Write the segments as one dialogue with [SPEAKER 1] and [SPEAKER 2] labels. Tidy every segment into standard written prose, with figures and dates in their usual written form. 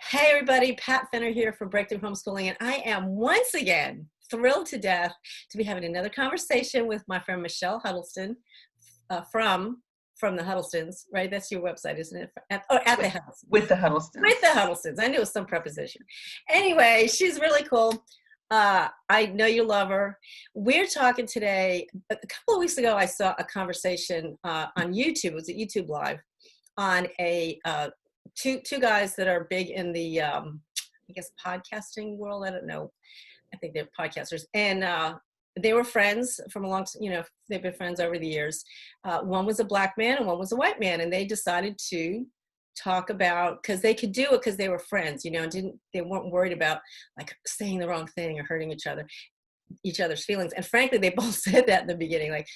[SPEAKER 1] Hey everybody, Pat Fenner here from Breakthrough Homeschooling, and I am once again thrilled to death to be having another conversation with my friend Michelle Huddleston from the Huddlestons, right? That's your website, isn't it? At the Huddlestons.
[SPEAKER 2] With the Huddlestons.
[SPEAKER 1] With the Huddlestons. I knew it was some preposition. Anyway, she's really cool. I know you love her. We're talking today. A couple of weeks ago, I saw a conversation on YouTube. It was a YouTube Live on a two guys that are big in the I guess podcasting world. I don't know. I think they're podcasters, and they were friends from a long. They've been friends over the years. One was a black man and one was a white man, and they decided to talk about, because they could do it because they were friends. They weren't worried about like saying the wrong thing or hurting each other's feelings. And frankly, they both said that in the beginning, like,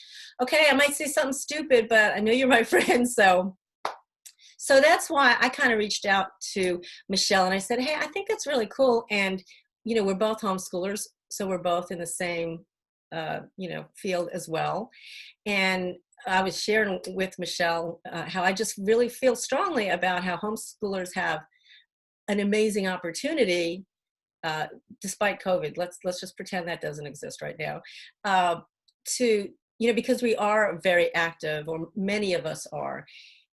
[SPEAKER 1] okay, I might say something stupid, but I know you're my friend, So that's why I kind of reached out to Michelle and I said, hey, I think that's really cool. And, we're both homeschoolers, so we're both in the same, field as well. And I was sharing with Michelle how I just really feel strongly about how homeschoolers have an amazing opportunity, despite COVID. Let's just pretend that doesn't exist right now, to, because we are very active, or many of us are,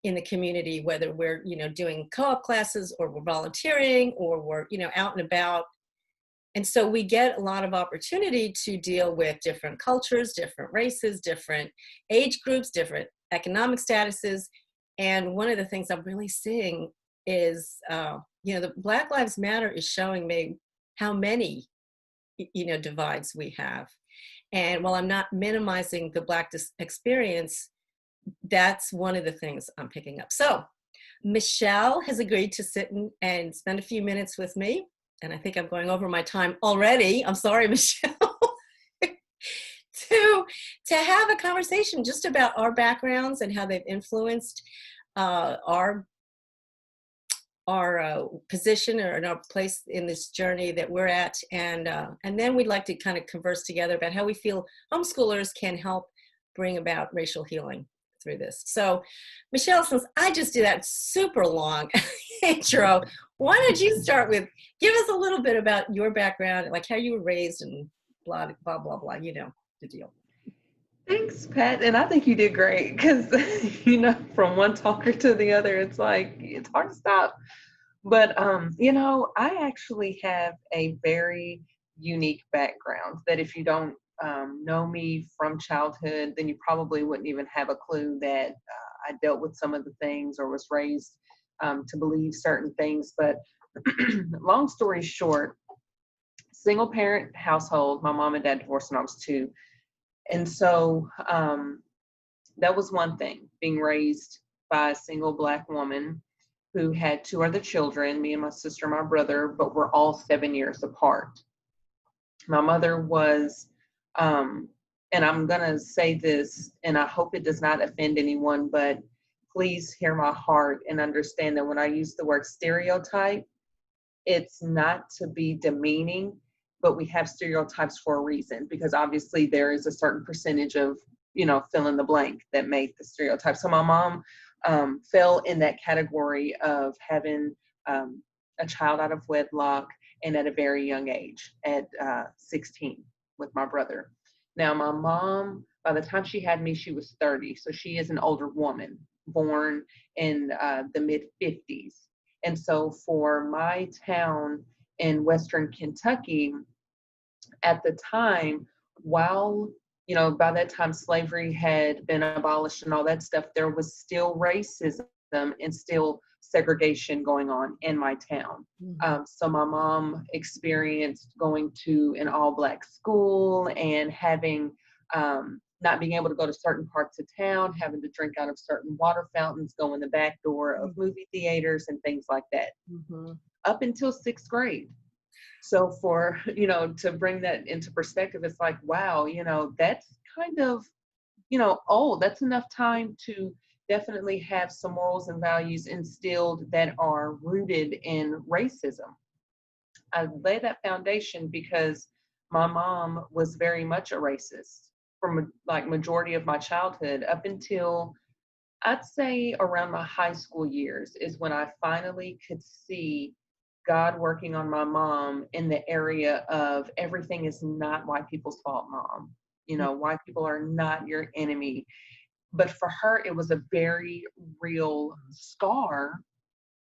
[SPEAKER 1] in the community, whether we're, doing co-op classes or we're volunteering or we're, out and about. And so we get a lot of opportunity to deal with different cultures, different races, different age groups, different economic statuses. And one of the things I'm really seeing is, the Black Lives Matter is showing me how many, divides we have. And while I'm not minimizing the Black experience, that's one of the things I'm picking up. So Michelle has agreed to sit and spend a few minutes with me. And I think I'm going over my time already. I'm sorry, Michelle. to have a conversation just about our backgrounds and how they've influenced our position or our place in this journey that we're at. And then we'd like to kind of converse together about how we feel homeschoolers can help bring about racial healing through this. So Michelle, since I just did that super long intro, why don't you start with, give us a little bit about your background, like how you were raised and blah, blah, blah, blah, the deal.
[SPEAKER 2] Thanks, Pat. And I think you did great because, from one talker to the other, it's like, it's hard to stop. But, I actually have a very unique background that if you don't know me from childhood, then you probably wouldn't even have a clue that I dealt with some of the things or was raised to believe certain things. But long story short, single parent household, my mom and dad divorced when I was 2. And so that was one thing, being raised by a single Black woman who had 2 other children, me and my sister and my brother, but we're all 7 years apart. My mother was, and I'm going to say this, and I hope it does not offend anyone, but please hear my heart and understand that when I use the word stereotype, it's not to be demeaning, but we have stereotypes for a reason, because obviously there is a certain percentage of, fill in the blank that made the stereotype. So my mom fell in that category of having a child out of wedlock and at a very young age, at 16 with my brother. Now, my mom, by the time she had me, she was 30. So she is an older woman, born in the mid-50s. And so for my town in Western Kentucky, at the time, while, by that time slavery had been abolished and all that stuff, there was still racism and still segregation going on in my town.
[SPEAKER 1] Mm-hmm.
[SPEAKER 2] So my mom experienced going to an all-Black school and having, not being able to go to certain parts of town, having to drink out of certain water fountains, go in the back door of movie theaters and things like that, up until 6th grade. So for, to bring that into perspective, it's like, wow, that's kind of, old. That's enough time to definitely have some morals and values instilled that are rooted in racism. I lay that foundation because my mom was very much a racist from like majority of my childhood up until I'd say around my high school years is when I finally could see God working on my mom in the area of everything is not white people's fault, Mom. You know, white people are not your enemy. But for her, it was a very real scar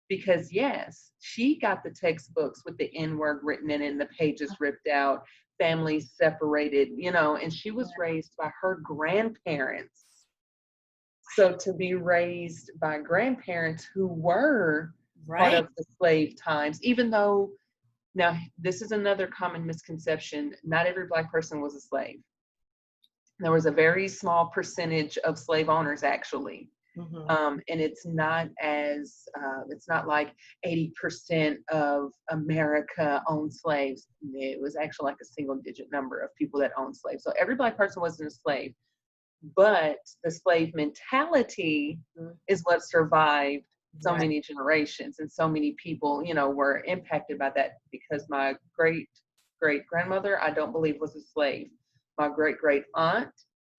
[SPEAKER 2] because, yes, she got the textbooks with the N word written in it and the pages ripped out, families separated, you know, and she was raised by her grandparents. So to be raised by grandparents who were part
[SPEAKER 1] Right.
[SPEAKER 2] of the slave times, even though, now this is another common misconception, not every Black person was a slave. There was a very small percentage of slave owners, actually. And it's not it's not like 80% of America owned slaves. It was actually like a single digit number of people that owned slaves. So every Black person wasn't a slave, but the slave mentality is what survived so
[SPEAKER 1] Right.
[SPEAKER 2] many generations, and so many people, you know, were impacted by that because my great great grandmother, I don't believe, was a slave. My great great aunt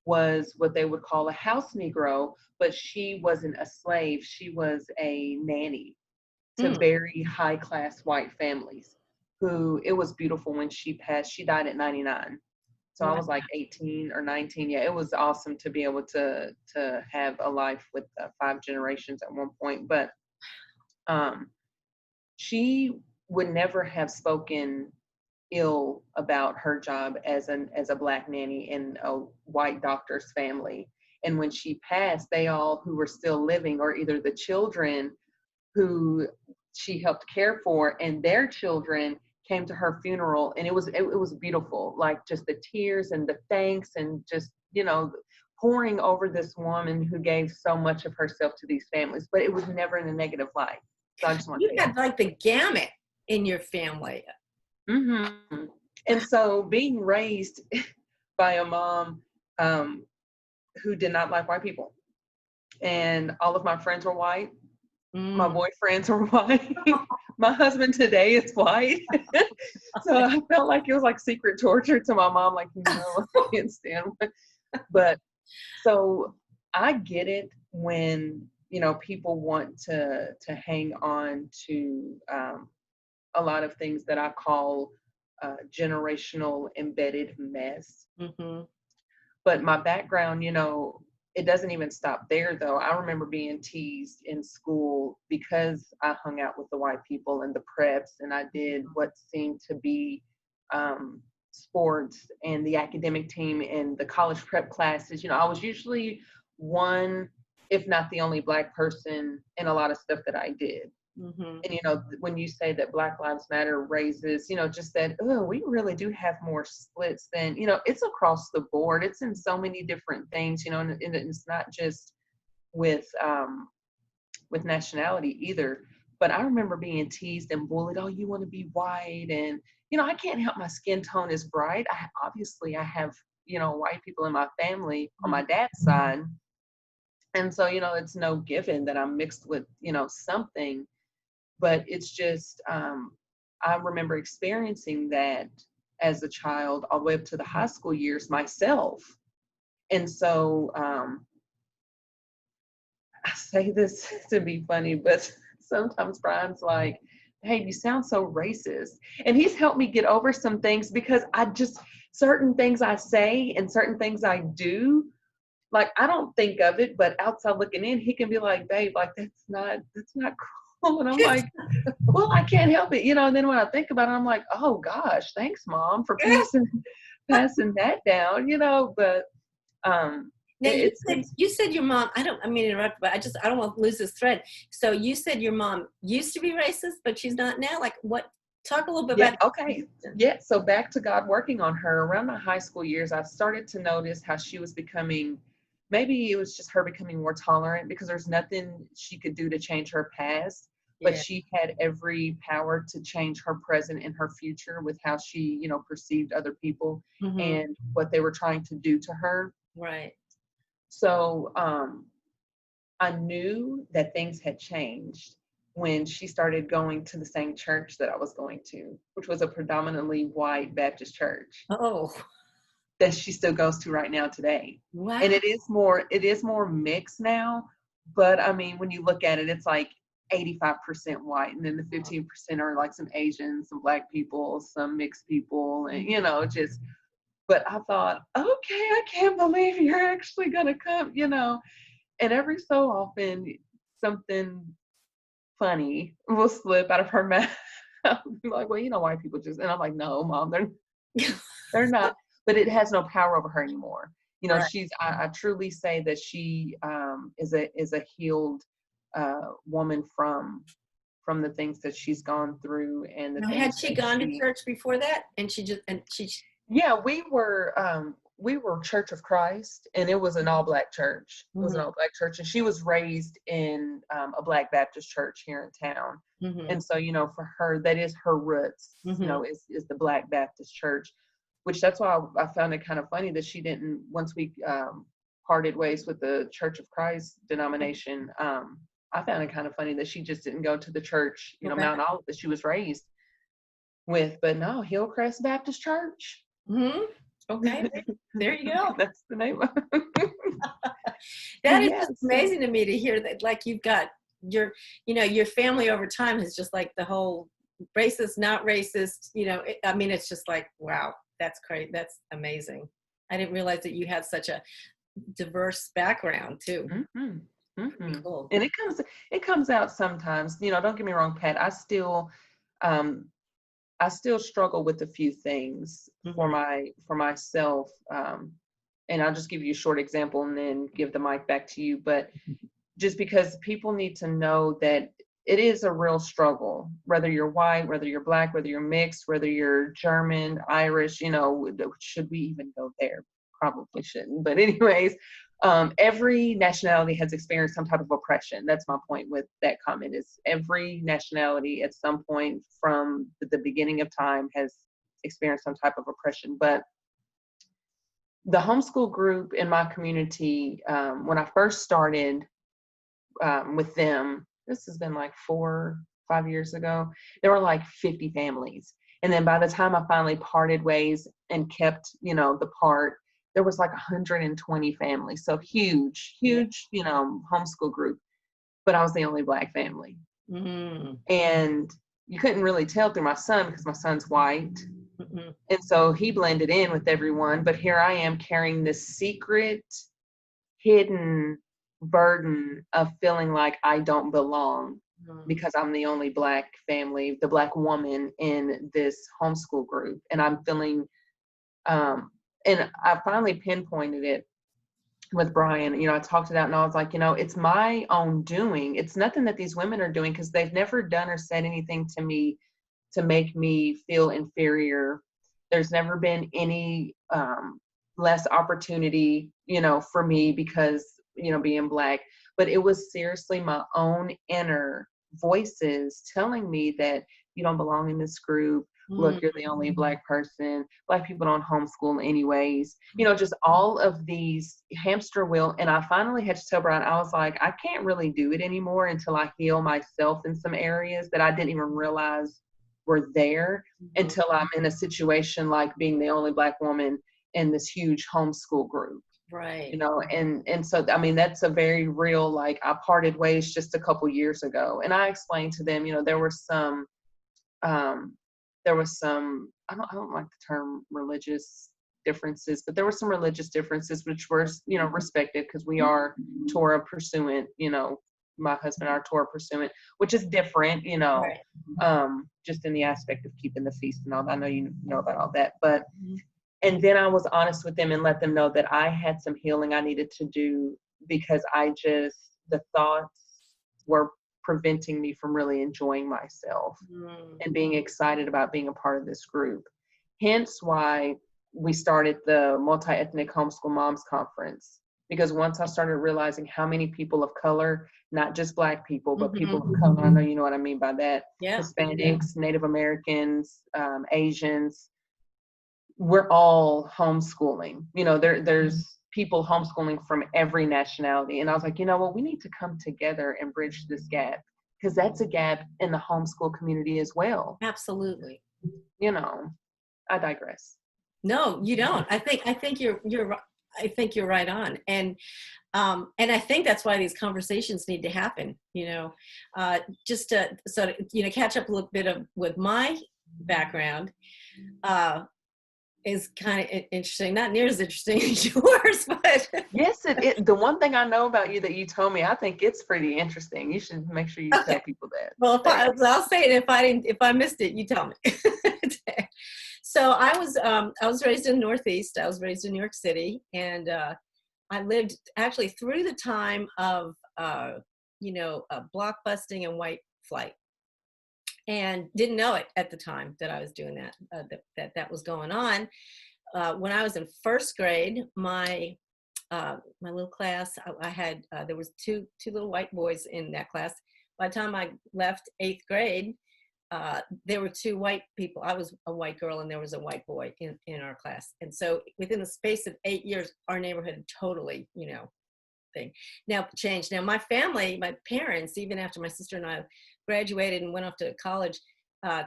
[SPEAKER 2] was what they would call a house Negro, but she wasn't a slave. She was a nanny to
[SPEAKER 1] Mm.
[SPEAKER 2] very high class white families who, it was beautiful when she passed. She died at 99. So I
[SPEAKER 1] Wow.
[SPEAKER 2] was like 18 or 19. Yeah, it was awesome to be able to have a life with 5 generations at one point. But she would never have spoken ill about her job as a Black nanny in a white doctor's family. And when she passed, they all who were still living, or either the children who she helped care for and their children, came to her funeral, and it was beautiful, like just the tears and the thanks and just, you know, pouring over this woman who gave so much of herself to these families, but it was never in a negative light. So I just want to
[SPEAKER 1] You
[SPEAKER 2] say
[SPEAKER 1] got
[SPEAKER 2] that.
[SPEAKER 1] like the gamut in your family.
[SPEAKER 2] Mm-hmm. And so being raised by a mom who did not like white people, and all of my friends were white, my
[SPEAKER 1] Mm.
[SPEAKER 2] boyfriends were white, my husband today is white. So I felt like it was like secret torture to my mom, like, no, I can't stand it. But so I get it when, you know, people want to hang on to a lot of things that I call generational embedded mess.
[SPEAKER 1] Mm-hmm.
[SPEAKER 2] But my background, you know, it doesn't even stop there, though. I remember being teased in school because I hung out with the white people and the preps, and I did what seemed to be sports and the academic team and the college prep classes. You know, I was usually one, if not the only Black person in a lot of stuff that I did.
[SPEAKER 1] Mm-hmm.
[SPEAKER 2] And, you know, when you say that Black Lives Matter raises, you know, just that, oh, we really do have more splits than, you know, it's across the board. It's in so many different things, you know, and it's not just with nationality either. But I remember being teased and bullied. Oh, you want to be white, and you know, I can't help my skin tone is bright. Obviously I have, you know, white people in my family on my dad's side, and so, you know, it's no given that I'm mixed with, you know, something. But it's just, I remember experiencing that as a child all the way up to the high school years myself. And so I say this to be funny, but sometimes Brian's like, hey, you sound so racist. And he's helped me get over some things because I just, certain things I say and certain things I do, like I don't think of it, but outside looking in, he can be like, babe, like that's not cool. And I'm like, well, I can't help it, you know. And then when I think about it, I'm like, oh gosh, thanks, Mom, for passing that down, you know. But
[SPEAKER 1] Now
[SPEAKER 2] it's
[SPEAKER 1] you said your mom. I mean to interrupt, but I don't want to lose this thread. So you said your mom used to be racist, but she's not now. Like what? Talk a little bit
[SPEAKER 2] yeah,
[SPEAKER 1] about.
[SPEAKER 2] okay, yeah. So back to God working on her around my high school years, I started to notice how she was becoming. Maybe it was just her becoming more tolerant because there's nothing she could do to change her past, but
[SPEAKER 1] Yeah.
[SPEAKER 2] she had every power to change her present and her future with how she, you know, perceived other people
[SPEAKER 1] Mm-hmm.
[SPEAKER 2] and what they were trying to do to her.
[SPEAKER 1] Right.
[SPEAKER 2] So I knew that things had changed when she started going to the same church that I was going to, which was a predominantly white Baptist church
[SPEAKER 1] Oh.
[SPEAKER 2] that she still goes to right now today.
[SPEAKER 1] Wow.
[SPEAKER 2] And it is more mixed now, but I mean, when you look at it, it's like 85% white, and then the 15% are like some Asians, some Black people, some mixed people, and just. But I thought, okay, I can't believe you're actually gonna come, And every so often, something funny will slip out of her mouth. I'll be like, well, white people just, and I'm like, no, Mom, they're not. But it has no power over her anymore.
[SPEAKER 1] Right.
[SPEAKER 2] I truly say that she is a healed woman from the things that she's gone through and the
[SPEAKER 1] Now, had
[SPEAKER 2] things
[SPEAKER 1] she
[SPEAKER 2] that
[SPEAKER 1] gone to church before that? And she.
[SPEAKER 2] Yeah, we were Church of Christ, and it was an all Black church. It was an all Black church, and she was raised in a Black Baptist church here in town. And so, for her, that is her roots. Is the Black Baptist church, which that's why I found it kind of funny that she didn't, once we parted ways with the Church of Christ denomination. I found it kind of funny that she just didn't go to the church, Mount Olive, that she was raised with. But no, Hillcrest Baptist Church.
[SPEAKER 1] Okay, there you go.
[SPEAKER 2] That's the name of it.
[SPEAKER 1] That is just amazing to me to hear that, like, you've got your family over time is just like the whole racist, not racist, it's just like, wow, that's great. That's amazing. I didn't realize that you had such a diverse background too. Cool.
[SPEAKER 2] And it comes out sometimes, don't get me wrong, Pat, I still struggle with a few things for myself. And I'll just give you a short example and then give the mic back to you. But just because people need to know that it is a real struggle, whether you're white, whether you're Black, whether you're mixed, whether you're German, Irish, should we even go there? Probably shouldn't. But anyways, every nationality has experienced some type of oppression. That's my point with that comment, is every nationality at some point from the beginning of time has experienced some type of oppression. But the homeschool group in my community, when I first started with them, this has been like 4-5 years ago, there were like 50 families. And then by the time I finally parted ways and kept, the part, there was like 120 families. So huge, homeschool group. But I was the only Black family. And you couldn't really tell through my son because my son's white. And so he blended in with everyone. But here I am carrying this secret, hidden burden of feeling like I don't belong because I'm the only Black family, the Black woman in this homeschool group. And I'm feeling, and I finally pinpointed it with Brian. I talked it out and I was like, it's my own doing. It's nothing that these women are doing because they've never done or said anything to me to make me feel inferior. There's never been any less opportunity, for me because, being Black. But it was seriously my own inner voices telling me that you don't belong in this group. Look, you're the only Black person. Black people don't homeschool anyways. Just all of these hamster wheel. And I finally had to tell Brian, I was like, I can't really do it anymore until I heal myself in some areas that I didn't even realize were there until I'm in a situation like being the only Black woman in this huge homeschool group.
[SPEAKER 1] Right.
[SPEAKER 2] And so, that's a very real, like, I parted ways just a couple years ago. And I explained to them, there were some, I don't like the term religious differences, but there were some religious differences which were, respected because we are Torah pursuant, my husband and I are Torah pursuant, which is different, right. Just in the aspect of keeping the feast and all that. I know you know about all that, but, and then I was honest with them and let them know that I had some healing I needed to do because the thoughts were preventing me from really enjoying myself and being excited about being a part of this group. Hence why we started the Multi-Ethnic Homeschool Moms Conference, because once I started realizing how many people of color, not just Black people, but people of color, I know you know what I mean by that, Hispanics, Native Americans, Asians, we're all homeschooling. There's people homeschooling from every nationality. And I was like, we need to come together and bridge this gap because that's a gap in the homeschool community as well.
[SPEAKER 1] Absolutely.
[SPEAKER 2] I digress.
[SPEAKER 1] No, you don't. I think you're I think you're right on. And I think that's why these conversations need to happen, just to sort of, catch up a little bit with my background, is kind of interesting. Not near as interesting as yours, but
[SPEAKER 2] Yes, the one thing I know about you that you told me, I think it's pretty interesting. You should make sure you tell
[SPEAKER 1] okay.
[SPEAKER 2] people that.
[SPEAKER 1] Well, I'll say it if I missed it, you tell me. So I was raised in the Northeast. I was raised in New York City, and I lived actually through the time of block busting and white flight, and didn't know it at the time that I was doing that, that was going on. When I was in first grade, my little class, I had there was two little white boys in that class. By the time I left 8th grade, there were 2 white people. I was a white girl and there was a white boy in our class. And so within the space of 8 years, our neighborhood had totally, changed. Now my family, my parents, even after my sister and I graduated and went off to college,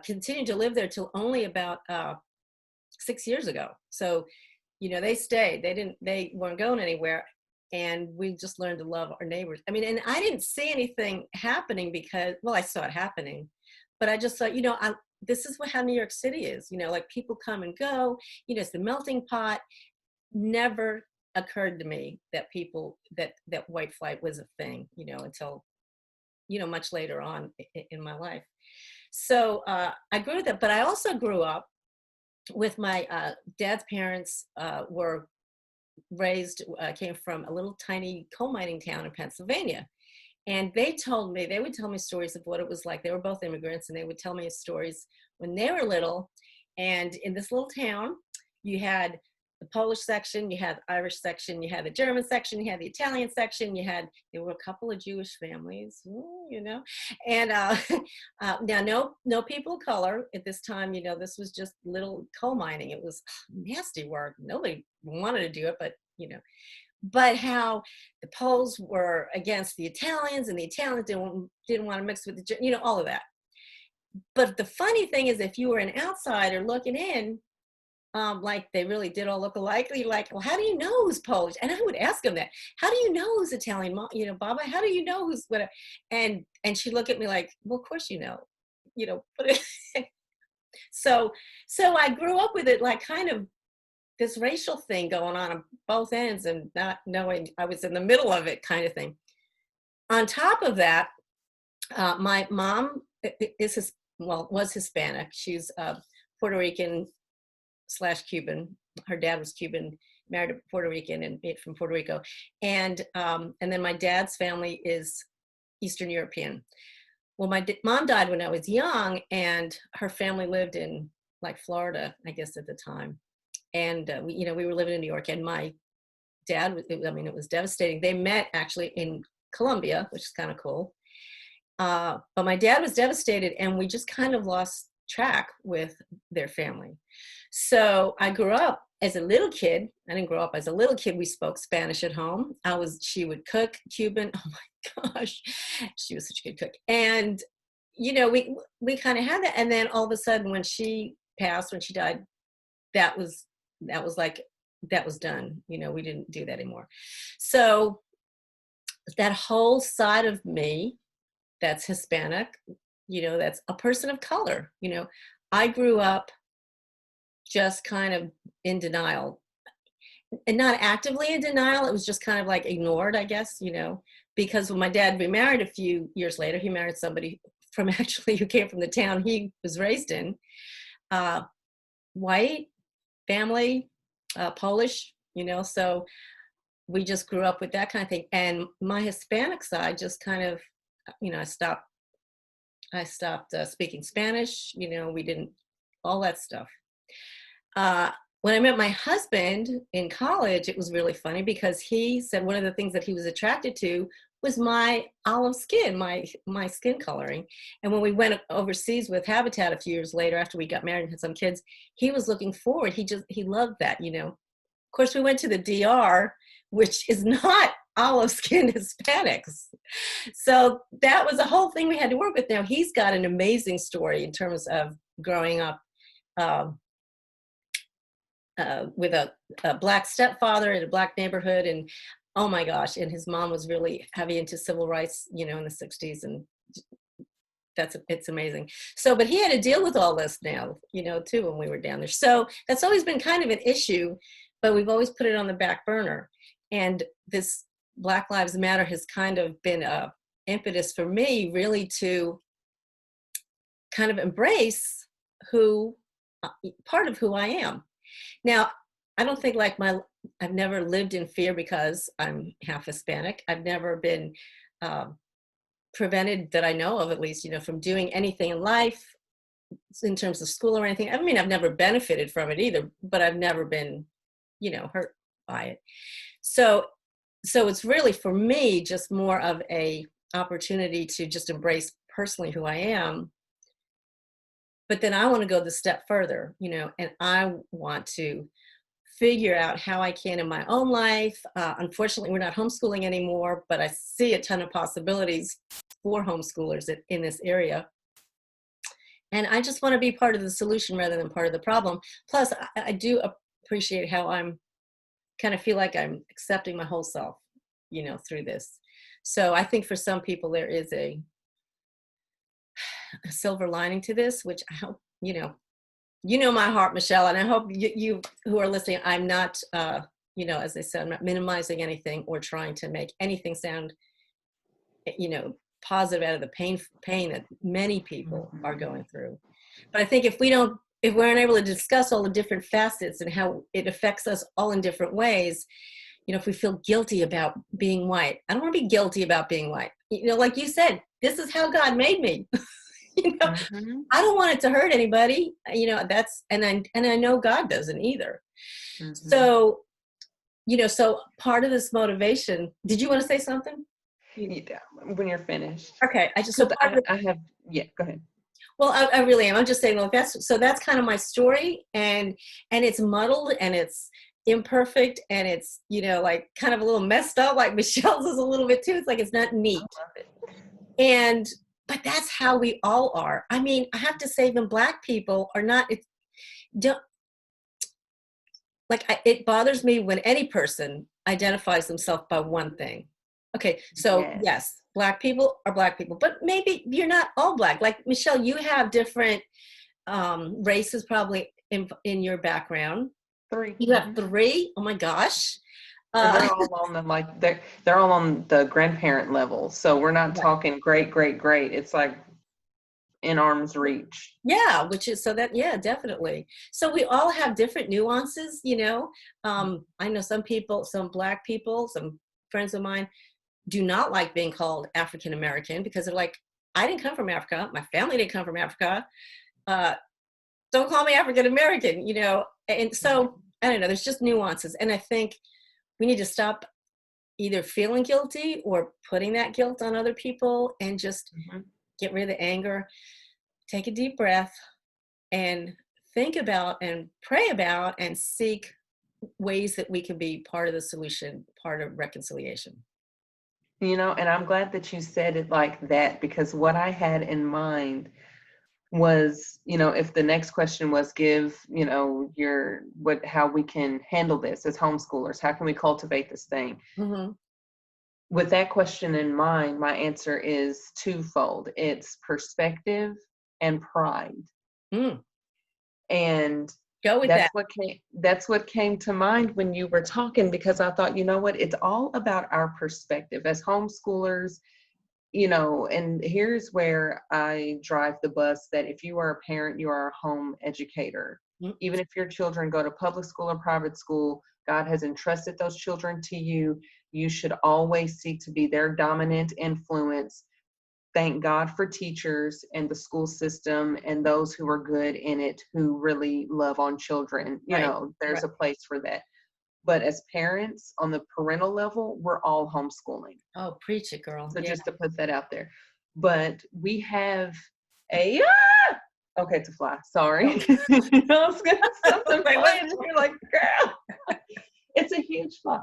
[SPEAKER 1] continued to live there till only about 6 years ago. So, they stayed. They weren't going anywhere. And we just learned to love our neighbors. I mean, and I didn't see anything happening because, well, I saw it happening, but I just thought, this is how New York City is, like people come and go, it's the melting pot. Never occurred to me that that white flight was a thing, until, much later on in my life. So I grew with that, but I also grew up with my dad's parents came from a little tiny coal mining town in Pennsylvania. And they would tell me stories of what it was like. They were both immigrants, and they would tell me stories when they were little. And in this little town, you had the Polish section, you had the Irish section, you had the German section, you had the Italian section, there were a couple of Jewish families, and now no people of color at this time. This was just little coal mining. It was nasty work. Nobody wanted to do it, but how the Poles were against the Italians, and the Italians didn't want to mix with all of that. But the funny thing is, if you were an outsider looking in, like they really did all look alike, you're like, well, how do you know who's Polish? And I would ask them that. How do you know who's Italian? Baba, how do you know who's what? And she'd look at me like, well, of course but so I grew up with it, like kind of this racial thing going on both ends, and not knowing I was in the middle of it, kind of thing. On top of that, my mom was Hispanic. She's Puerto Rican / Cuban. Her dad was Cuban, married a Puerto Rican, and from Puerto Rico. And then my dad's family is Eastern European. Well, my mom died when I was young, and her family lived in like Florida, I guess, at the time. And we were living in New York, and my dad, it was devastating. They met actually in Colombia, which is kind of cool. But my dad was devastated, and we just kind of lost track with their family. So I grew up as a little kid. I didn't grow up as a little kid. We spoke Spanish at home. She would cook Cuban. Oh my gosh, she was such a good cook. And, we kind of had that. And then all of a sudden, when she died, that was done. We didn't do that anymore. So that whole side of me that's Hispanic, that's a person of color, I grew up just kind of in denial, and not actively in denial. It was just kind of like ignored, I guess, because when my dad remarried a few years later, he married somebody who came from the town he was raised in, white family, Polish, so we just grew up with that kind of thing. And my Hispanic side just kind of, I stopped speaking Spanish, we didn't, all that stuff. When I met my husband in college, it was really funny because he said one of the things that he was attracted to was my olive skin, my skin coloring. And when we went overseas with Habitat a few years later, after we got married and had some kids, he was looking forward. He loved that, Of course, we went to the DR, which is not olive skinned Hispanics. So that was a whole thing we had to work with. Now, he's got an amazing story in terms of growing up with a black stepfather in a black neighborhood, and oh my gosh, and his mom was really heavy into civil rights, in the 60s, and it's amazing. So, but he had to deal with all this now, too, when we were down there. So that's always been kind of an issue, but we've always put it on the back burner. And this Black Lives Matter has kind of been a impetus for me really to kind of embrace part of who I am. Now, I don't think I've never lived in fear because I'm half Hispanic. I've never been prevented, that I know of at least, from doing anything in life in terms of school or anything. I mean, I've never benefited from it either, but I've never been, hurt by it. So it's really for me just more of a opportunity to just embrace personally who I am. But then I want to go the step further, and I want to figure out how I can in my own life. Unfortunately, we're not homeschooling anymore, but I see a ton of possibilities for homeschoolers in this area. And I just want to be part of the solution rather than part of the problem. Plus, I do appreciate how I'm kind of feel like I'm accepting my whole self, through this. So I think for some people there is a silver lining to this, which I hope, my heart, Michelle, and I hope you who are listening, I'm not, as I said, I'm not minimizing anything or trying to make anything sound, positive out of the pain that many people are going through. But I think if we're unable to discuss all the different facets and how it affects us all in different ways, if we feel guilty about being white, I don't want to be guilty about being white. Like you said, this is how God made me. I don't want it to hurt anybody, and I know God doesn't either. So, so part of this motivation, did you want to say something?
[SPEAKER 2] Yeah, when you're finished.
[SPEAKER 1] Okay.
[SPEAKER 2] Yeah, go ahead.
[SPEAKER 1] Well, I really am. I'm just saying, that's kind of my story, and it's muddled and it's imperfect and it's, like kind of a little messed up, like Michelle's is a little bit too. It's like, it's not neat.
[SPEAKER 2] I love it.
[SPEAKER 1] But that's how we all are. I mean, I have to say, even Black people are not, it bothers me when any person identifies themselves by one thing. Okay, so yes, Black people are Black people, but maybe you're not all Black. Like Michelle, you have different races probably in your background.
[SPEAKER 2] 3.
[SPEAKER 1] You have 3? Oh my gosh.
[SPEAKER 2] And they're all on they're all on the grandparent level. So we're not talking great. It's like in arm's reach.
[SPEAKER 1] Yeah, definitely. So we all have different nuances, I know some people, some Black people, some friends of mine do not like being called African American because they're like, I didn't come from Africa. My family didn't come from Africa. Don't call me African American, And so, I don't know, there's just nuances. And I think we need to stop either feeling guilty or putting that guilt on other people and just get rid of the anger. Take a deep breath and think about and pray about and seek ways that we can be part of the solution, part of reconciliation.
[SPEAKER 2] And I'm glad that you said it like that, because what I had in mind was, if the next question was give, how we can handle this as homeschoolers, how can we cultivate this thing? With that question in mind, my answer is twofold. It's perspective and pride. And
[SPEAKER 1] go with that.
[SPEAKER 2] That's what came to mind when you were talking, because I thought, it's all about our perspective as homeschoolers, and here's where I drive the bus, that if you are a parent, you are a home educator. Even if your children go to public school or private school, God has entrusted those children to you. You should always seek to be their dominant influence. Thank God for teachers and the school system and those who are good in it, who really love on children. There's a place for that. But as parents, on the parental level, we're all homeschooling.
[SPEAKER 1] Oh, preach it, girl.
[SPEAKER 2] So just to put that out there. But we have okay, it's a fly. Sorry. I was going to something playing, and you're like, girl. It's a huge fly.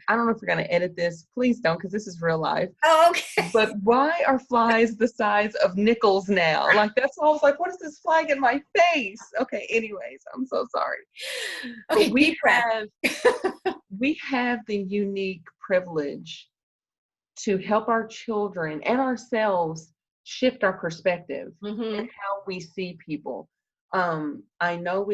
[SPEAKER 2] I don't know if you're going to edit this. Please don't, because this is real life.
[SPEAKER 1] Oh, okay.
[SPEAKER 2] But why are flies the size of nickels now? Like, that's why I was like, what is this fly in my face? Okay, anyways, I'm so sorry.
[SPEAKER 1] Okay,
[SPEAKER 2] But
[SPEAKER 1] deep breath.
[SPEAKER 2] we have the unique privilege to help our children and ourselves shift our perspective and how we see people. I know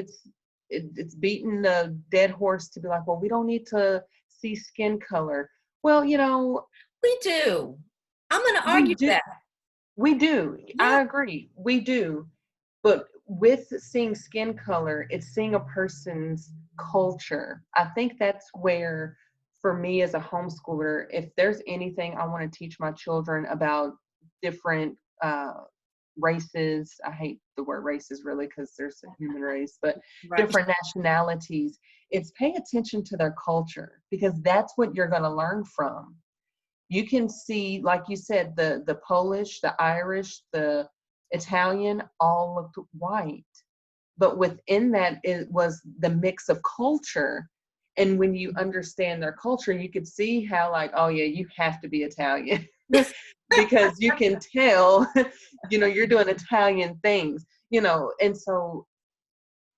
[SPEAKER 2] it's beating the dead horse to be like, well, we don't need to see skin color. Well,
[SPEAKER 1] We do. I'm going to
[SPEAKER 2] we
[SPEAKER 1] argue
[SPEAKER 2] do.
[SPEAKER 1] that.
[SPEAKER 2] We do.
[SPEAKER 1] Yeah.
[SPEAKER 2] I agree. We do. But with seeing skin color, it's seeing a person's culture. I think that's where, for me as a homeschooler, if there's anything I want to teach my children about different races, I hate the word races really because there's a human race, but
[SPEAKER 1] Right.
[SPEAKER 2] different nationalities, it's pay attention to their culture, because that's what you're going to learn from. You can see, like you said, the Polish, the Irish, the Italian all looked white. But within that, it was the mix of culture. And when you understand their culture, you could see how, like, oh yeah, you have to be Italian. Because you can tell, you're doing Italian things, and so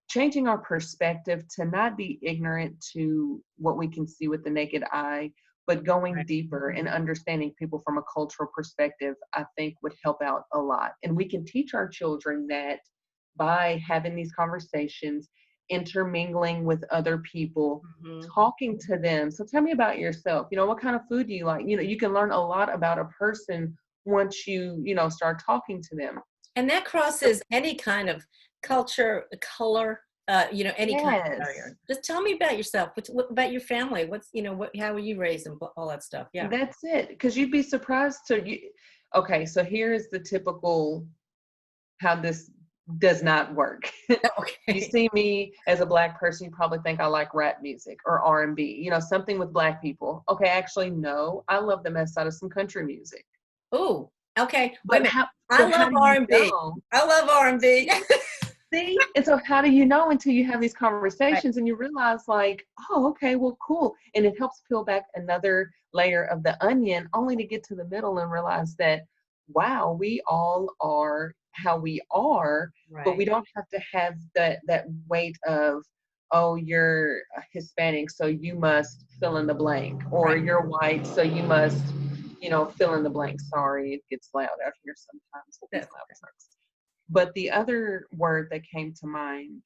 [SPEAKER 2] changing our perspective to not be ignorant to what we can see with the naked eye, but going
[SPEAKER 1] Right.
[SPEAKER 2] deeper and understanding people from a cultural perspective, I think would help out a lot. And we can teach our children that by having these conversations, intermingling with other people, talking to them. So tell me about yourself. What kind of food do you like? You can learn a lot about a person once you start talking to them.
[SPEAKER 1] And that crosses any kind of culture, color, any kind of
[SPEAKER 2] Yes.
[SPEAKER 1] barrier. Just tell me about yourself. What about your family? How were you raised and all that stuff? Yeah.
[SPEAKER 2] That's it. Because you'd be surprised okay, so here's the typical how this does not work. You
[SPEAKER 1] Okay.
[SPEAKER 2] see me as a Black person, you probably think I like rap music or R&B, something with Black people. Okay, actually, no, I love the mess out of some country music.
[SPEAKER 1] Oh, okay. Wait a
[SPEAKER 2] But
[SPEAKER 1] minute.
[SPEAKER 2] how
[SPEAKER 1] I
[SPEAKER 2] but how
[SPEAKER 1] love
[SPEAKER 2] do you
[SPEAKER 1] R&B.
[SPEAKER 2] know?
[SPEAKER 1] I love R&B.
[SPEAKER 2] See? And so how do you know until you have these
[SPEAKER 1] Right.
[SPEAKER 2] conversations and you realize, like, oh, okay, well, cool. And it helps peel back another layer of the onion, only to get to the middle and realize that, wow, we all are how we are, but we
[SPEAKER 1] Right.
[SPEAKER 2] don't have to have that weight of, oh, you're Hispanic, so you must fill in the blank, or
[SPEAKER 1] Right.
[SPEAKER 2] you're white, so you must, fill in the blank. Sorry, it gets loud out here sometimes with these
[SPEAKER 1] That's
[SPEAKER 2] loud trucks. But the other word that came to mind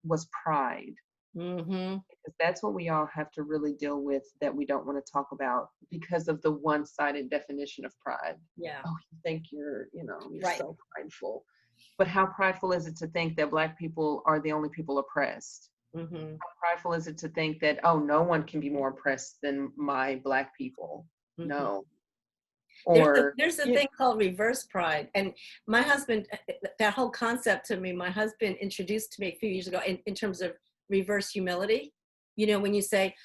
[SPEAKER 2] was pride,
[SPEAKER 1] Mm-hmm.
[SPEAKER 2] because that's what we all have to really deal with, that we don't want to talk about because of the one-sided definition of pride.
[SPEAKER 1] Yeah.
[SPEAKER 2] Oh, you think you're
[SPEAKER 1] Right.
[SPEAKER 2] so prideful. But how prideful is it to think that Black people are the only people oppressed?
[SPEAKER 1] Mm-hmm.
[SPEAKER 2] How prideful is it to think that, oh, no one can be more oppressed than my Black people?
[SPEAKER 1] Mm-hmm.
[SPEAKER 2] No.
[SPEAKER 1] There's a,
[SPEAKER 2] Or,
[SPEAKER 1] there's a thing called reverse pride. And my husband, that whole concept to me, my husband introduced to me a few years ago in terms of reverse humility. When you say,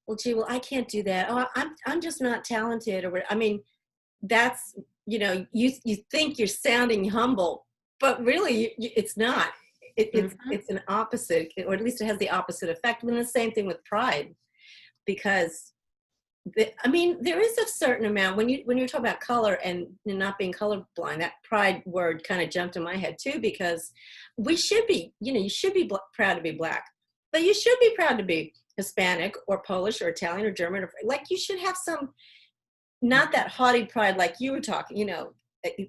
[SPEAKER 1] well, gee, well, I can't do that. Oh, I'm just not talented. That's, you think you're sounding humble, but really it's not. It's an opposite, or at least it has the opposite effect. And the same thing with pride, because there is a certain amount when you're talking about color and not being colorblind. That pride word kind of jumped in my head too, because we should be, you should be proud to be Black, but you should be proud to be Hispanic or Polish or Italian or German, or like you should have some, not that haughty pride like you were talking,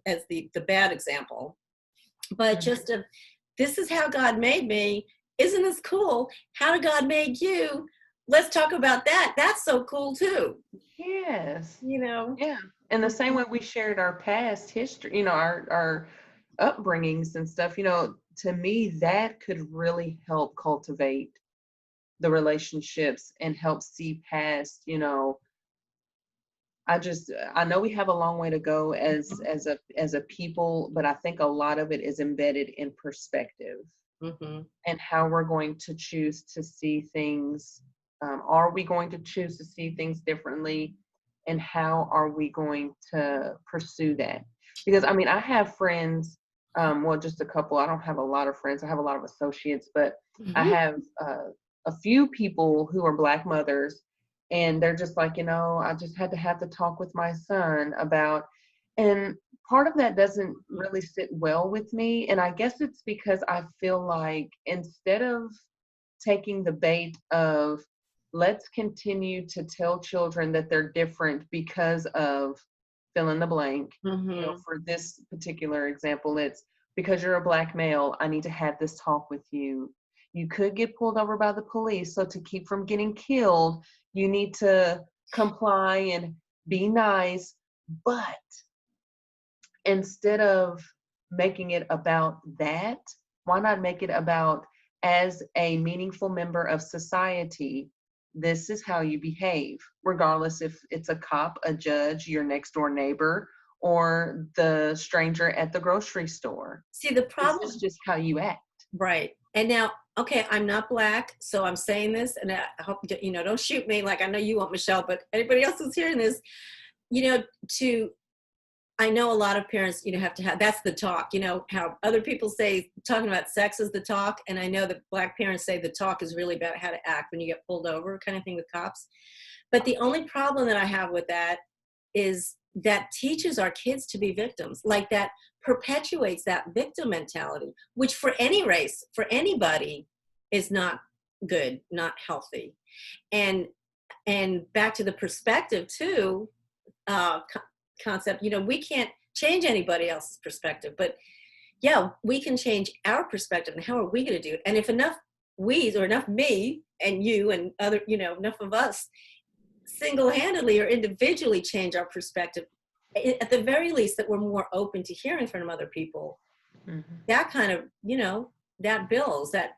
[SPEAKER 1] as the bad example, but just of, this is how God made me. Isn't this cool? How did God make you? Let's talk about that. That's so cool too.
[SPEAKER 2] yes.
[SPEAKER 1] Yeah.
[SPEAKER 2] And the same way we shared our past history, our upbringings and stuff, to me, that could really help cultivate the relationships and help see past, I know we have a long way to go as a people, but I think a lot of it is embedded in perspective.
[SPEAKER 1] Mm-hmm.
[SPEAKER 2] And how we're going to choose to see things. Are we going to choose to see things differently? And how are we going to pursue that? Because, I have friends, just a couple. I don't have a lot of friends. I have a lot of associates, but I have a few people who are Black mothers And they're just like, I just had to have to talk with my son about, and part of that doesn't really sit well with me. And I guess it's because I feel like instead of taking the bait of let's continue to tell children that they're different because of fill in the blank,
[SPEAKER 1] Mm-hmm.
[SPEAKER 2] for this particular example, it's because you're a Black male, I need to have this talk with you. You could get pulled over by the police, so to keep from getting killed, you need to comply and be nice. But instead of making it about that, why not make it about, as a meaningful member of society, this is how you behave, regardless if it's a cop, a judge, your next door neighbor, or the stranger at the grocery store.
[SPEAKER 1] See, the
[SPEAKER 2] This
[SPEAKER 1] problem,
[SPEAKER 2] is just how you act.
[SPEAKER 1] right. And now, okay, I'm not Black, so I'm saying this, and I hope, don't shoot me like I know you won't, Michelle, but anybody else who's hearing this, to I know a lot of parents, have to have, that's the talk, how other people say talking about sex is the talk. And I know that Black parents say the talk is really about how to act when you get pulled over, kind of thing with cops. But the only problem that I have with that is that teaches our kids to be victims, like that perpetuates that victim mentality, which for any race, for anybody, is not good, not healthy. And back to the perspective too, uh, concept, we can't change anybody else's perspective, but yeah, we can change our perspective. And how are we going to do it? And if enough we's, or enough me and you and other, enough of us single-handedly or individually change our perspective, at the very least that we're more open to hearing from other people, that kind of, that builds, that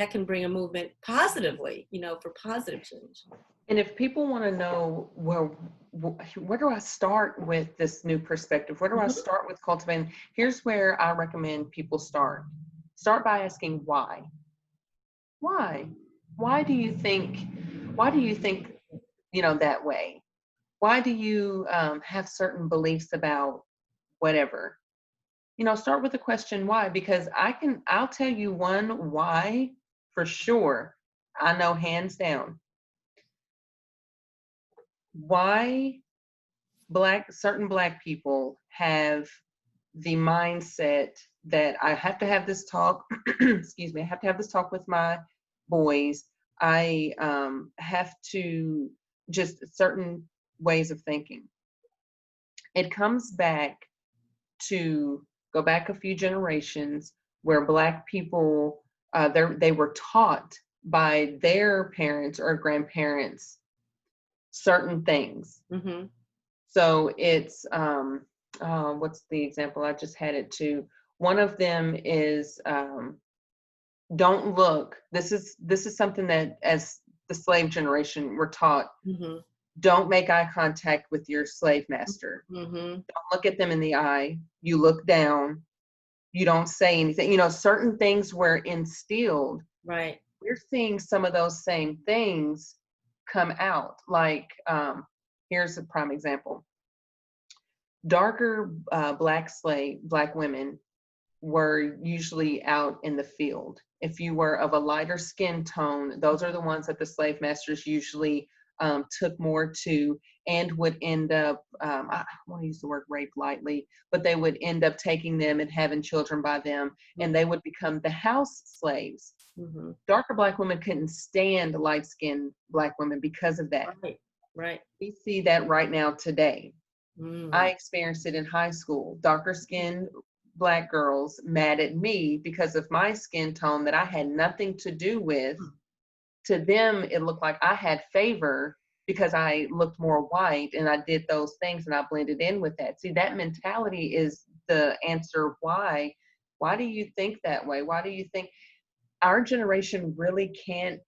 [SPEAKER 1] can bring a movement positively, for positive change.
[SPEAKER 2] And if people want to know, well, where do I start with this new perspective? Where do I start with cultivating? Here's where I recommend people start. Start by asking why. Why? Why do you think that way? Why do you have certain beliefs about whatever? Start with the question why, because I'll tell you one why for sure. I know hands down. Why certain Black people have the mindset that I have to have this talk, excuse me, I have to have this talk with my boys. I have to, just certain ways of thinking. It comes back to go back a few generations where Black people, they were taught by their parents or grandparents certain things.
[SPEAKER 1] Mm-hmm.
[SPEAKER 2] So it's, what's the example? I just had it too. One of them is, don't look. This is something that as the slave generation were taught.
[SPEAKER 1] Mm-hmm.
[SPEAKER 2] Don't make eye contact with your slave master.
[SPEAKER 1] Mm-hmm.
[SPEAKER 2] Don't look at them in the eye. You look down. You don't say anything. Certain things were instilled.
[SPEAKER 1] Right.
[SPEAKER 2] We're seeing some of those same things come out. Like, here's a prime example. Darker Black women were usually out in the field. If you were of a lighter skin tone, those are the ones that the slave masters usually took more to, and would end up, I want to use the word rape lightly, but they would end up taking them and having children by them, and they would become the house slaves.
[SPEAKER 1] Mm-hmm.
[SPEAKER 2] Darker Black women couldn't stand light-skinned Black women because of that.
[SPEAKER 1] Right.
[SPEAKER 2] We see that right now today.
[SPEAKER 1] Mm.
[SPEAKER 2] I experienced it in high school. Darker skinned Black girls mad at me because of my skin tone that I had nothing to do with. To them, it looked like I had favor because I looked more white and I did those things and I blended in with that. See, that mentality is the answer why. Why do you think that way? Why do you think our generation really can't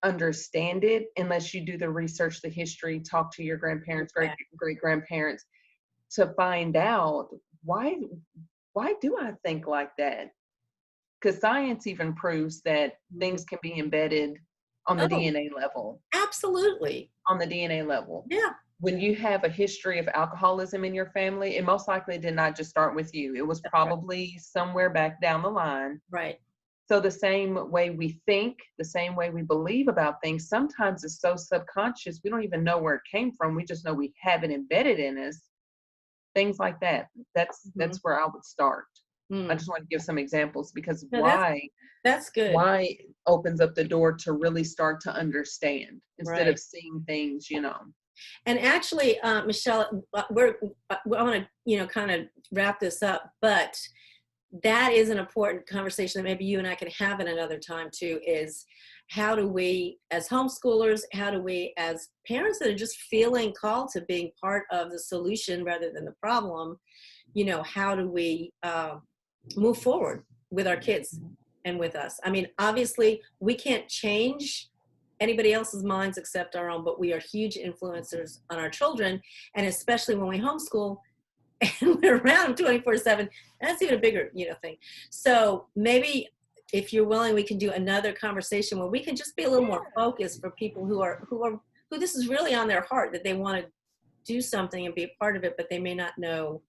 [SPEAKER 2] understand it unless you do the research, the history, talk to your grandparents, great grandparents, to find out why do I think like that? Because science even proves that things can be embedded on the DNA level.
[SPEAKER 1] Absolutely.
[SPEAKER 2] On the DNA level.
[SPEAKER 1] Yeah.
[SPEAKER 2] When you have a history of alcoholism in your family, it most likely did not just start with you. It was probably somewhere back down the line.
[SPEAKER 1] Right.
[SPEAKER 2] So the same way we think, the same way we believe about things, sometimes it's so subconscious, we don't even know where it came from. We just know we have it embedded in us. Things like that. That's where I would start. I just want to give some examples because
[SPEAKER 1] No, that's good.
[SPEAKER 2] why opens up the door to really start to understand instead
[SPEAKER 1] Right.
[SPEAKER 2] of seeing things, you know.
[SPEAKER 1] And actually, Michelle, I want to, kind of wrap this up, but that is an important conversation that maybe you and I can have at another time too, is how do we, as homeschoolers, how do we, as parents that are just feeling called to being part of the solution rather than the problem, how do we move forward with our kids and with us? I mean, obviously, we can't change anybody else's minds except our own, but we are huge influencers on our children, and especially when we homeschool, and we're around them 24/7. That's even a bigger, thing. So maybe if you're willing, we can do another conversation where we can just be a little more focused for people who this is really on their heart, that they want to do something and be a part of it, but they may not know,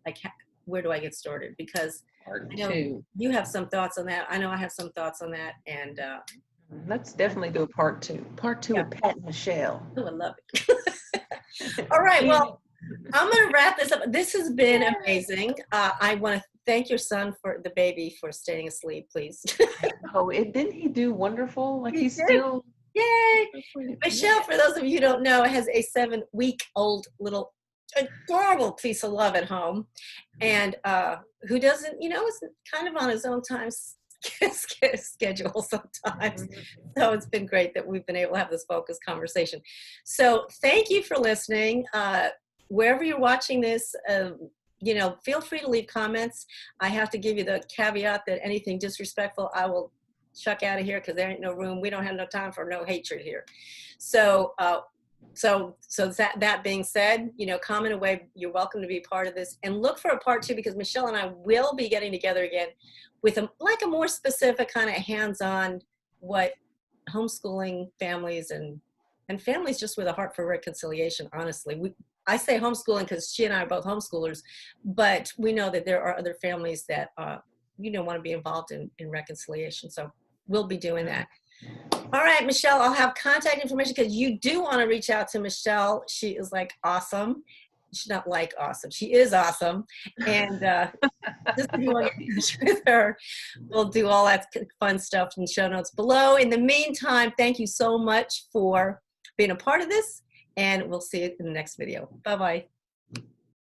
[SPEAKER 1] like, where do I get started? Because I know you have some thoughts on that. I know I have some thoughts on that, and
[SPEAKER 2] let's definitely do a part two. Part two with Pat and Michelle.
[SPEAKER 1] Oh, I love it. All right. Well, I'm going to wrap this up. This has been amazing. I want to thank your son, for the baby, for staying asleep, please.
[SPEAKER 2] Didn't he do wonderful? Like he's
[SPEAKER 1] did.
[SPEAKER 2] still.
[SPEAKER 1] Yay. Michelle, for those of you who don't know, has a 7-week-old little adorable piece of love at home, and who doesn't, is kind of on his own time schedule sometimes. So it's been great that we've been able to have this focused conversation. So thank you for listening. Wherever you're watching this, feel free to leave comments. I have to give you the caveat that anything disrespectful, I will chuck out of here, because there ain't no room. We don't have no time for no hatred here. So that being said, comment away. You're welcome to be part of this, and look for a part two, because Michelle and I will be getting together again with a more specific kind of hands-on, what homeschooling families and families just with a heart for reconciliation. Honestly, I say homeschooling because she and I are both homeschoolers, but we know that there are other families that want to be involved in reconciliation. So we'll be doing that. All right, Michelle, I'll have contact information, because you do want to reach out to Michelle. She is awesome. She's not awesome. She is awesome. And just if you want to get in touch with her, we'll do all that fun stuff in the show notes below. In the meantime, thank you so much for being a part of this, and we'll see you in the next video. Bye-bye.